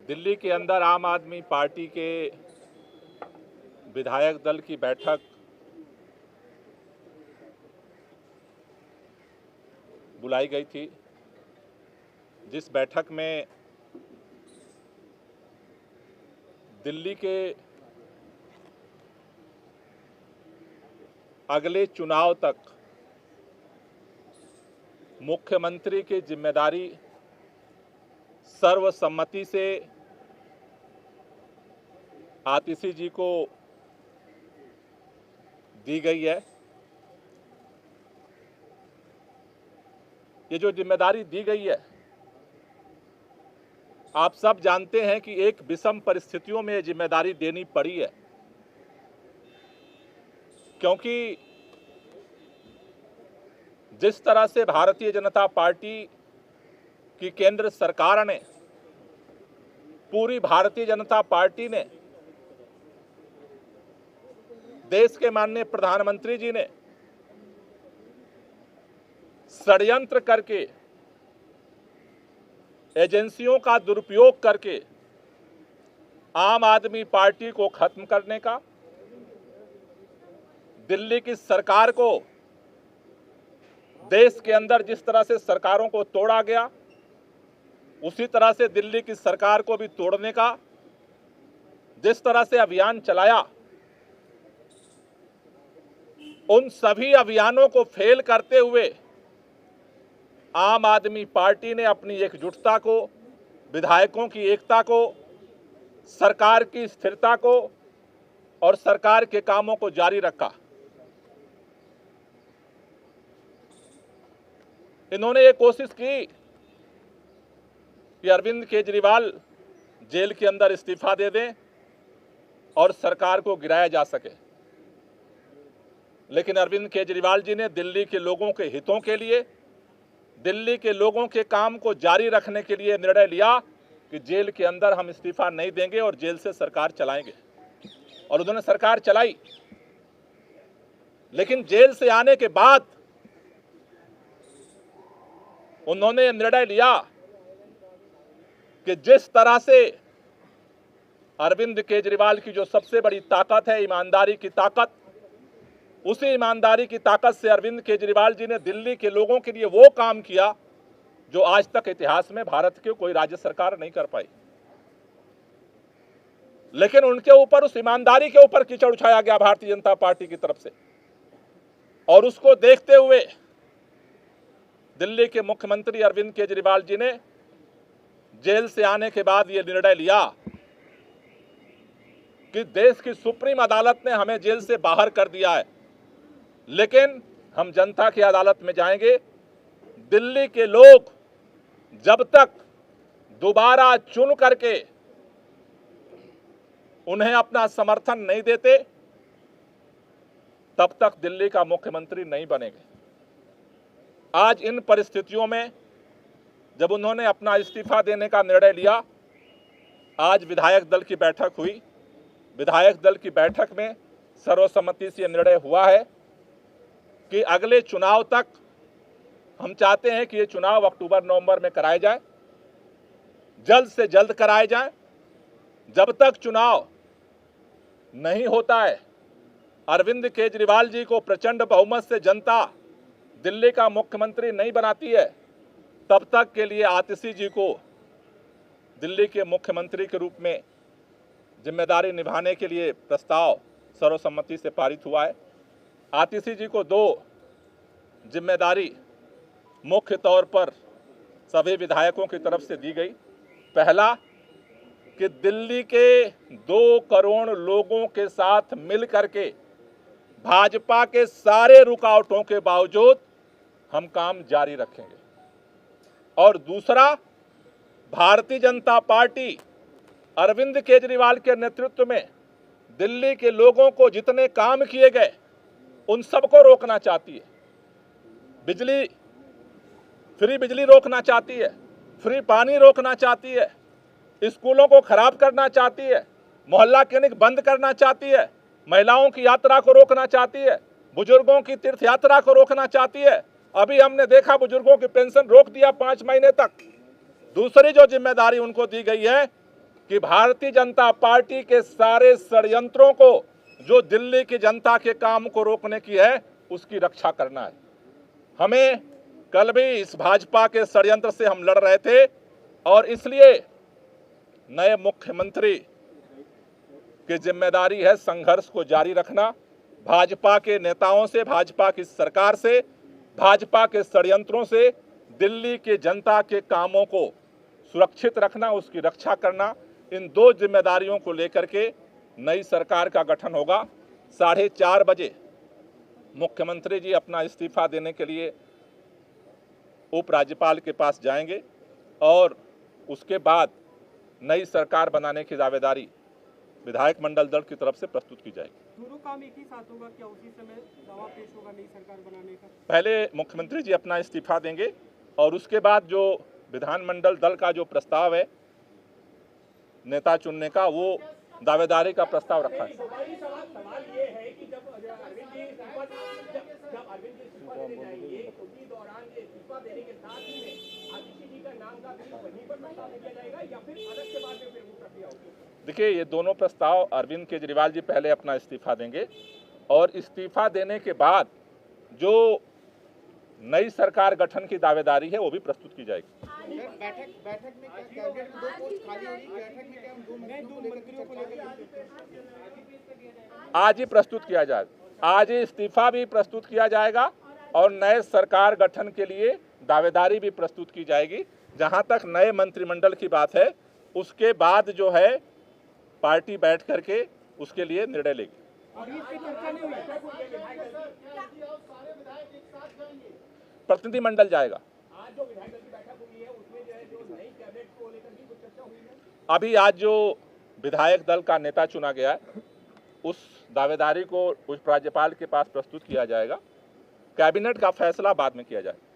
दिल्ली के अंदर आम आदमी पार्टी के विधायक दल की बैठक बुलाई गई थी, जिस बैठक में दिल्ली के अगले चुनाव तक मुख्यमंत्री की जिम्मेदारी सर्वसम्मति से आतिशी जी को दी गई है। ये जो जिम्मेदारी दी गई है, आप सब जानते हैं कि एक विषम परिस्थितियों में ये जिम्मेदारी देनी पड़ी है, क्योंकि जिस तरह से भारतीय जनता पार्टी की केंद्र सरकार ने, पूरी भारतीय जनता पार्टी ने, देश के माननीय प्रधानमंत्री जी ने षड्यंत्र करके, एजेंसियों का दुरुपयोग करके आम आदमी पार्टी को खत्म करने का, दिल्ली की सरकार को, देश के अंदर जिस तरह से सरकारों को तोड़ा गया उसी तरह से दिल्ली की सरकार को भी तोड़ने का जिस तरह से अभियान चलाया, उन सभी अभियानों को फेल करते हुए आम आदमी पार्टी ने अपनी एकजुटता को, विधायकों की एकता को, सरकार की स्थिरता को और सरकार के कामों को जारी रखा। इन्होंने ये कोशिश की कि अरविंद केजरीवाल जेल के अंदर इस्तीफा दे दें और सरकार को गिराया जा सके, लेकिन अरविंद केजरीवाल जी ने दिल्ली के लोगों के हितों के लिए, दिल्ली के लोगों के काम को जारी रखने के लिए निर्णय लिया कि जेल के अंदर हम इस्तीफा नहीं देंगे और जेल से सरकार चलाएंगे, और उन्होंने सरकार चलाई। लेकिन जेल से आने के बाद उन्होंने निर्णय लिया कि जिस तरह से अरविंद केजरीवाल की जो सबसे बड़ी ताकत है ईमानदारी की ताकत, उसी ईमानदारी की ताकत से अरविंद केजरीवाल जी ने दिल्ली के लोगों के लिए वो काम किया जो आज तक इतिहास में भारत की कोई राज्य सरकार नहीं कर पाई। लेकिन उनके ऊपर, उस ईमानदारी के ऊपर कीचड़ उछाया गया भारतीय जनता पार्टी की तरफ से, और उसको देखते हुए दिल्ली के मुख्यमंत्री अरविंद केजरीवाल जी ने जेल से आने के बाद यह निर्णय लिया कि देश की सुप्रीम अदालत ने हमें जेल से बाहर कर दिया है, लेकिन हम जनता की अदालत में जाएंगे। दिल्ली के लोग जब तक दोबारा चुन करके उन्हें अपना समर्थन नहीं देते, तब तक दिल्ली का मुख्यमंत्री नहीं बनेंगे। आज इन परिस्थितियों में जब उन्होंने अपना इस्तीफा देने का निर्णय लिया, आज विधायक दल की बैठक हुई। विधायक दल की बैठक में सर्वसम्मति से निर्णय हुआ है कि अगले चुनाव तक हम चाहते हैं कि ये चुनाव अक्टूबर-नवंबर में कराए जाए, जल्द से जल्द कराए जाए। जब तक चुनाव नहीं होता है, अरविंद केजरीवाल जी को प्रचंड बहुमत से जनता दिल्ली का मुख्यमंत्री नहीं बनाती है, तब तक के लिए आतिशी जी को दिल्ली के मुख्यमंत्री के रूप में जिम्मेदारी निभाने के लिए प्रस्ताव सर्वसम्मति से पारित हुआ है। आतिशी जी को दो जिम्मेदारी मुख्य तौर पर सभी विधायकों की तरफ से दी गई। पहला, कि दिल्ली के 2 करोड़ लोगों के साथ मिल करके भाजपा के सारे रुकावटों के बावजूद हम काम जारी रखेंगे, और दूसरा, भारतीय जनता पार्टी अरविंद केजरीवाल के नेतृत्व में दिल्ली के लोगों को जितने काम किए गए उन सबको रोकना चाहती है। फ्री बिजली रोकना चाहती है, फ्री पानी रोकना चाहती है, स्कूलों को खराब करना चाहती है, मोहल्ला क्लिनिक बंद करना चाहती है, महिलाओं की यात्रा को रोकना चाहती है, बुजुर्गों की तीर्थ यात्रा को रोकना चाहती है। अभी हमने देखा बुजुर्गों की पेंशन रोक दिया 5 महीने तक। दूसरी जो जिम्मेदारी उनको दी गई है कि भारतीय जनता पार्टी के सारे षड्यंत्रों को, जो दिल्ली की जनता के काम को रोकने की है, उसकी रक्षा करना है। हमें कल भी इस भाजपा के षड्यंत्र से हम लड़ रहे थे और इसलिए नए मुख्यमंत्री की जिम्मेदारी है संघर्ष को जारी रखना, भाजपा के नेताओं से, भाजपा की सरकार से, भाजपा के षड्यंत्रों से दिल्ली के जनता के कामों को सुरक्षित रखना, उसकी रक्षा करना। इन दो जिम्मेदारियों को लेकर के नई सरकार का गठन होगा। 4:30 बजे मुख्यमंत्री जी अपना इस्तीफा देने के लिए उपराज्यपाल के पास जाएंगे और उसके बाद नई सरकार बनाने की दावेदारी विधायक मंडल दल की तरफ से प्रस्तुत की जाएगी। दोनों काम एक ही साथ होगा क्या? उसी समय दावा पेश होगा नई सरकार बनाने का? पहले मुख्यमंत्री जी अपना इस्तीफा देंगे और उसके बाद जो विधानमंडल दल का जो प्रस्ताव है नेता चुनने का, वो दावेदारी का प्रस्ताव रखा है। सवाल ये है कि जब अरविंद जी इस्तीफा देने जाएंगे, उसी दौरान ये इस्तीफा देने के साथ ही में आतिशी जी का नाम का भी वहीं पर प्रस्ताव किया जाएगा या फिर अलग से बाद में फिर वो प्रक्रिया होगी? देखिए, ये दोनों प्रस्ताव अरविंद केजरीवाल जी पहले अपना इस्तीफा देंगे और इस्तीफा देने के बाद जो नई सरकार गठन की दावेदारी है वो भी प्रस्तुत की जाएगी। बैठक में क्या कैबिनेट में 2 पोस्ट खाली हो रही है? बैठक में क्या हम 2 मंत्रियों को लेकर आज ही प्रस्तुत किया जाएगा। आज ही इस्तीफा भी प्रस्तुत किया जाएगा और नए सरकार गठन के लिए दावेदारी भी प्रस्तुत की जाएगी। जहां तक नए मंत्रिमंडल की बात है, उसके बाद जो है पार्टी बैठ करके उसके लिए निर्णय लेगी। प्रतिनिधिमंडल जाएगा। आज जो विधायक दल की बैठक हुई है उसमें जो है जो नई कैबिनेट को लेकर भी कुछ चर्चा हुई है? अभी आज जो विधायक दल का नेता चुना गया है उस दावेदारी को उस राज्यपाल के पास प्रस्तुत किया जाएगा। कैबिनेट का फैसला बाद में किया जाएगा।